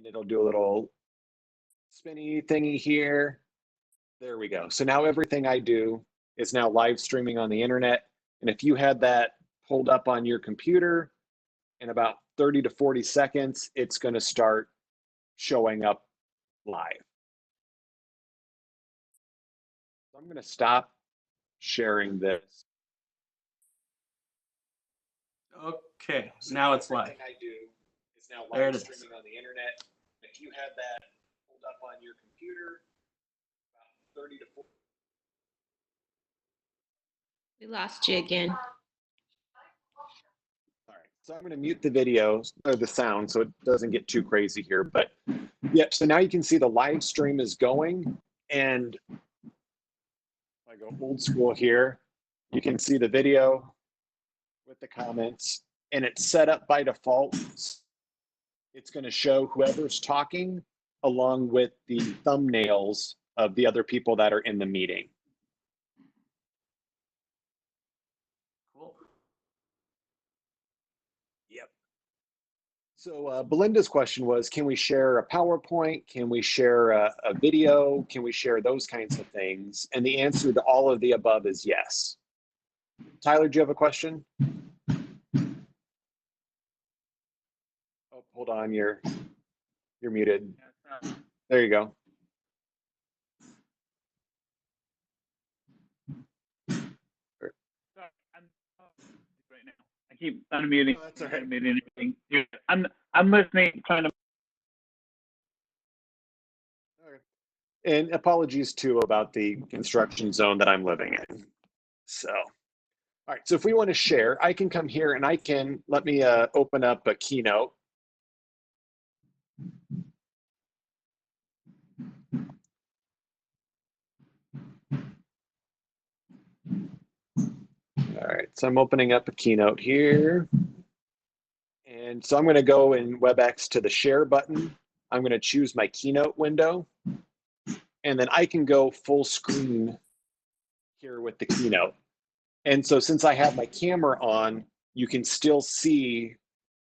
and it'll do a little spinny thingy here. There we go. So now everything I do is now live streaming on the internet. And if you had that pulled up on your computer, in about 30 to 40 seconds, it's going to start showing up live. So I'm going to stop sharing this. Okay, so now it's live. Everything I do is now There live it is. streaming on the internet. If you had that pulled up on your computer, about 30 to 40. We lost you again. All right, so I'm going to mute the video or the sound so it doesn't get too crazy here. But yeah, so now you can see the live stream is going, and if I go old school here, you can see the video with the comments, and it's set up by default. It's going to show whoever's talking along with the thumbnails of the other people that are in the meeting. Cool. Yep. So Belinda's question was, can we share a PowerPoint? Can we share a video? Can we share those kinds of things? And the answer to all of the above is yes. Tyler, do you have a question? Oh, hold on, you're muted. There you go. Sorry, I'm right now. I keep unmuting. Oh, that's all right. Unmuting everything. I'm listening, trying to. And apologies too about the construction zone that I'm living in. So, all right, so if we want to share, I can come here and I can, let me open up a Keynote. All right, so I'm opening up a Keynote here. And so I'm going to go in WebEx to the share button. I'm going to choose my Keynote window. And then I can go full screen here with the Keynote. And so since I have my camera on, you can still see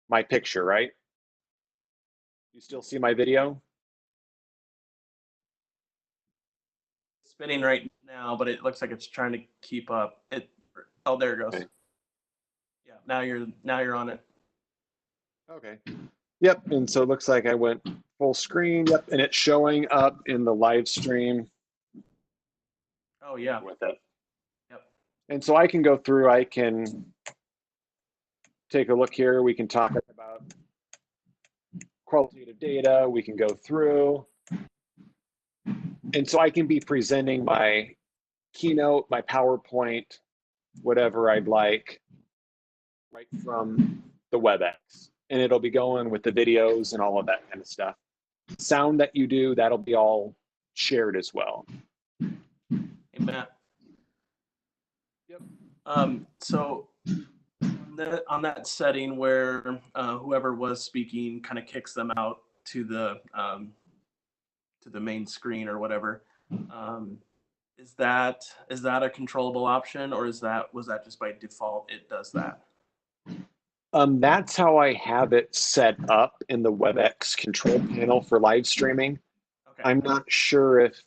my picture, right? You still see my video? Spinning right now, but it looks like it's trying to keep up. Oh, there it goes. Okay. Yeah, now you're on it. Okay. Yep, and so it looks like I went full screen. Yep, and it's showing up in the live stream. Oh yeah. With it. Yep. And so I can go through, I can take a look here. We can talk about qualitative data. We can go through. And so I can be presenting my Keynote, my PowerPoint, whatever I'd like, right from the WebEx. And it'll be going with the videos and all of that kind of stuff. Sound that you do, that'll be all shared as well. Hey, Matt. Yep. So on that setting where whoever was speaking kind of kicks them out to the main screen or whatever, is that a controllable option, or was that just by default it does that? That's how I have it set up in the WebEx control panel for live streaming. Okay. I'm not sure if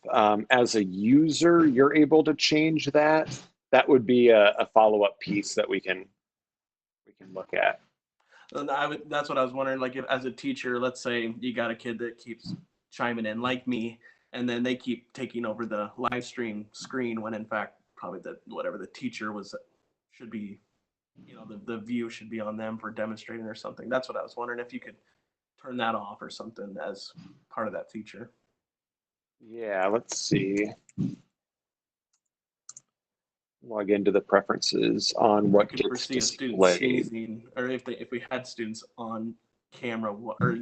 as a user you're able to change that. That would be a follow-up piece that we can look at. That's what I was wondering. Like, if as a teacher, let's say you got a kid that keeps chiming in like me, and then they keep taking over the live stream screen when in fact probably whatever the teacher should be, the view should be on them for demonstrating or something. That's what I was wondering, if you could turn that off or something as part of that feature. Yeah, let's see. Log into the preferences on what You could gets foresee a student displayed. sneezing, or if we had students on camera or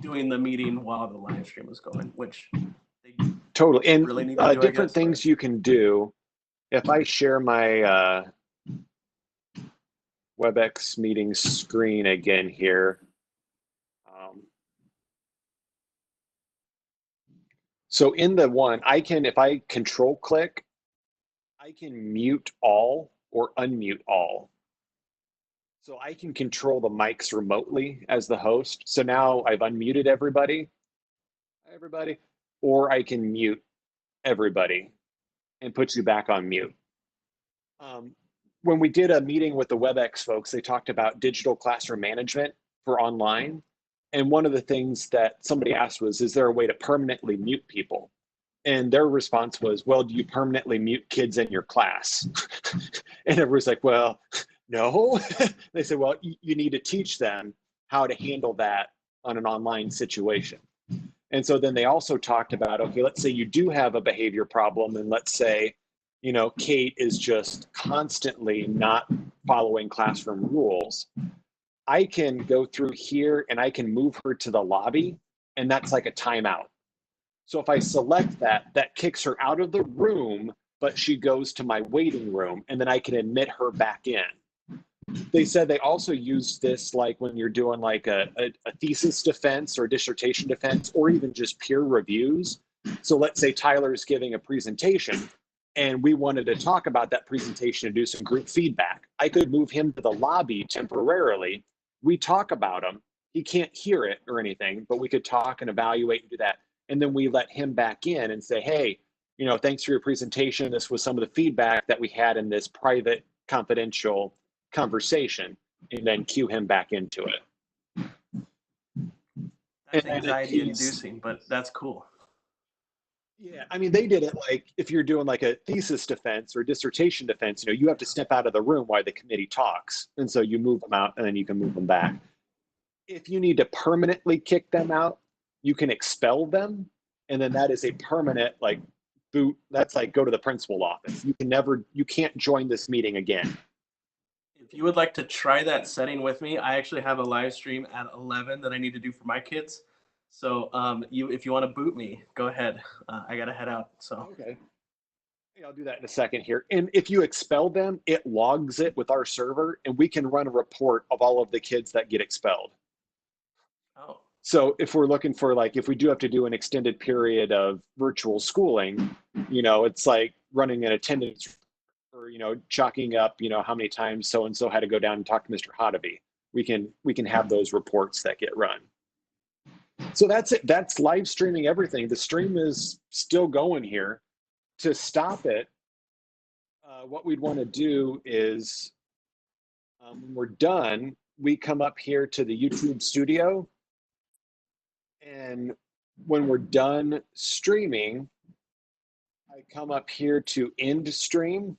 doing the meeting while the live stream was going, which they Totally, and really need to do, different things you can do. If I share my WebEx meeting screen again here. So in the one, if I control click, I can mute all or unmute all. So I can control the mics remotely as the host. So now I've unmuted everybody. everybody, or I can mute everybody and put you back on mute. When we did a meeting with the WebEx folks, they talked about digital classroom management for online. And one of the things that somebody asked was, is there a way to permanently mute people? And their response was, well, do you permanently mute kids in your class? And everyone's like, well, no. They said, well, you need to teach them how to handle that on an online situation. And so then they also talked about, okay, let's say you do have a behavior problem, and let's say, you know, Kate is just constantly not following classroom rules. I can go through here and I can move her to the lobby, and that's like a timeout. So if I select that, that kicks her out of the room, but she goes to my waiting room, and then I can admit her back in. They said they also use this like when you're doing like a thesis defense or dissertation defense, or even just peer reviews. So let's say Tyler's giving a presentation and we wanted to talk about that presentation and do some group feedback. I could move him to the lobby temporarily. We talk about him. He can't hear it or anything, but we could talk and evaluate and do that. And then we let him back in and say, hey, you know, thanks for your presentation. This was some of the feedback that we had in this private, confidential conversation, and then cue him back into it. That's anxiety inducing, but that's cool. Yeah, I mean, they did it like if you're doing like a thesis defense or dissertation defense, you know, you have to step out of the room while the committee talks. And so you move them out and then you can move them back. If you need to permanently kick them out, you can expel them. And then that is a permanent like boot. That's like go to the principal office. You can't join this meeting again. If you would like to try that setting with me, I actually have a live stream at 11 that I need to do for my kids. So if you want to boot me, go ahead. I got to head out. So okay. Yeah, I'll do that in a second here. And if you expel them, it logs it with our server, and we can run a report of all of the kids that get expelled. Oh. So if we're looking for like, if we do have to do an extended period of virtual schooling, you know, it's like running an attendance or, you know, chalking up, you know, how many times so-and-so had to go down and talk to Mr. Hotovy. We can have those reports that get run. So that's it. That's live streaming everything. The stream is still going here. To stop it, what we'd want to do is when we're done, we come up here to the YouTube studio. And when we're done streaming, I come up here to end stream.